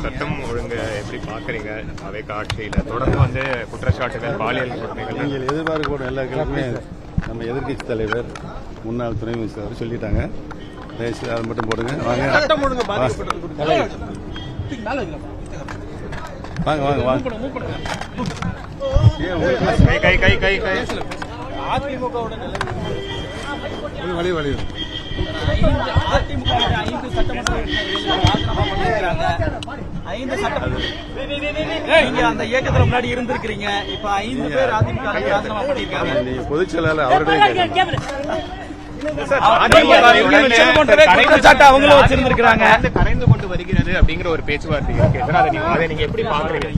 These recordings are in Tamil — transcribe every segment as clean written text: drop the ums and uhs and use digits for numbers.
சட்டம் ஒழுங்கு எப்படி பாக்குறீங்க? அவை காட்சியில தொடர்ந்து குற்றச்சாட்டுகள், பாலியல் கொடுமைகள். நீங்கள் எதிர்பார்க்கக்கூடிய எல்லா கேள்வியுமே நம்ம எதிர்கட்சி தலைவர் முன்னாள் துணை மினிஸ்டர் அவர் சொல்லிட்டாங்க. தயவுசெய்து அதை மட்டும் போடுங்க. வாங்க வாங்க வாங்க வாங்க. கை கை கை கை அதிமுகவோட வழி வழி அதிமுக 5 சட்டமன்ற உறுப்பினர்கள் ராஜினாமா பண்ணிருக்காங்க. 5 சட்டமன்ற நீங்க அந்த இயக்கத்துல முன்னாடி இருந்திருக்கீங்க. இப்ப 5 பேர் அதிமுக ராஜினாமா பண்ணிருக்காங்க. நீங்க பொதுச் செயலாளர் அவருடைய அவங்களும் வச்சிருந்திருக்காங்க. கரைந்து கொண்டு வருகிறது அப்படிங்கிற ஒரு பேச்சுவார்த்தை இருக்கு. அதை நீங்க எப்படி பாக்குறீங்க?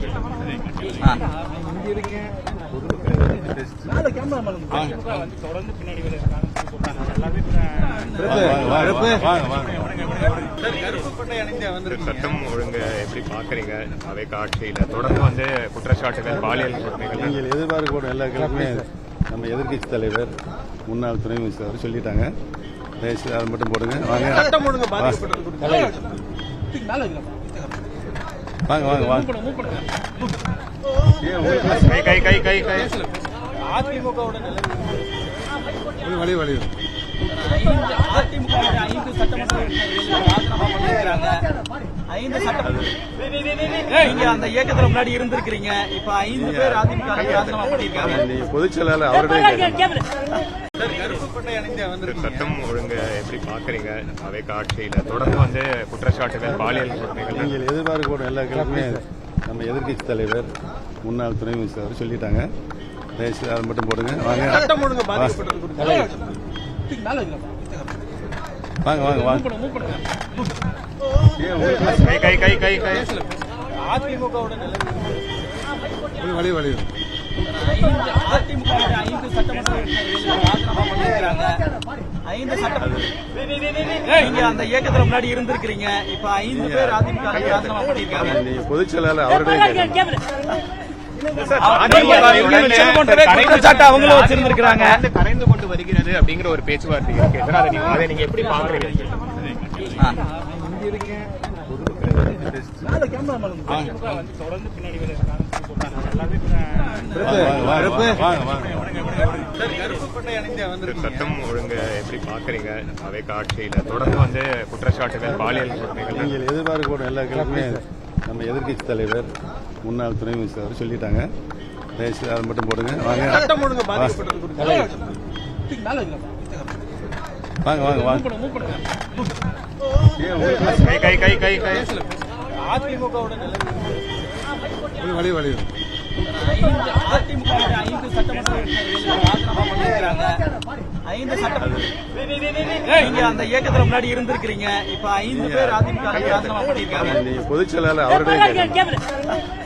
சட்டம் ஒழுங்கு எப்படி பாக்குறீங்க? அவை காட்சியில தொடர்ந்து குற்றச்சாட்டுகள், பாலியல் கொடுமைகள். நீங்கள் எதிர்பார்க்கக்கூடிய எல்லா கேள்வியுமே நம்ம எதிர்கட்சி தலைவர் முன்னாள் துணை மினிஸ்டர் அவர் சொல்லிட்டாங்க. தயவுசெய்து அதை மட்டும் போடுங்க. வாங்க வாங்க வாங்க வாங்க. கை கை கை கை அதிமுகவோட வழி வழி அதிமுக 5 சட்டமன்ற உறுப்பினர்கள் ராஜினாமா பண்ணிருக்காங்க. 5 சட்டமன்ற நீங்க அந்த இயக்கத்துல முன்னாடி இருந்திருக்கீங்க. இப்ப 5 பேர் அதிமுக ராஜினாமா பண்ணிருக்காங்க. நீங்க பொதுச் செயலாளர் அவருடைய சட்டம் ஒழுங்கு எப்படி பாக்குறீங்க? அவை காட்சியில தொடர்ந்து குற்றச்சாட்டுகள், பாலியல் கொடுமைகள். நீங்கள் எதிர்பார்க்கக்கூடிய எல்லா கேள்வியுமே நம்ம எதிர்கட்சி தலைவர் முன்னாள் துணை மினிஸ்டர் அவர் சொல்லிட்டாங்க. தயவுசெய்து அதை மட்டும் போடுங்க. வாங்க வாங்க வாங்க வாங்க. கை கை கை கை அதிமுகவோட வழி வழி அதிமுக 5 சட்டமன்ற உறுப்பினர்கள் ராஜினாமா பண்ணிருக்காங்க. 5 சட்டமன்ற நீங்க அந்த இயக்கத்துல முன்னாடி இருந்திருக்கீங்க. இப்ப 5 பேர் அதிமுக ராஜினாமா பண்ணிருக்காங்க. நீங்க பொதுச் செயலாளர் அவருடைய அவங்களும் வச்சிருந்திருக்காங்க. கரைந்து கொண்டு வருகிறது அப்படிங்கிற ஒரு பேச்சுவார்த்தை இருக்கு. அதை நீங்க எப்படி பாக்குறீங்க? சட்டம் ஒழுங்கு எப்படி பாக்குறீங்க? அவை காட்சியில தொடர்ந்து குற்றச்சாட்டுகள், பாலியல் கொடுமைகள். நீங்கள் எதிர்பார்க்கக்கூடிய எல்லா கேள்வியுமே நம்ம எதிர்கட்சி தலைவர் முன்னாள் துணை மினிஸ்டர் அவர் சொல்லிட்டாங்க. தயவுசெய்து அதை மட்டும் போடுங்க. வாங்க வாங்க வாங்க வாங்க. கை கை கை கை அதிமுகவோட வழி வழி அதிமுக 5 சட்டமன்ற உறுப்பினர்கள் ராஜினாமா பண்ணிருக்காங்க. 5 சட்டமன்ற நீங்க அந்த இயக்கத்துல முன்னாடி இருந்திருக்கீங்க. இப்ப 5 பேர் அதிமுக ராஜினாமா பண்ணிருக்காங்க. நீங்க பொதுச் செயலாளர் அவருடைய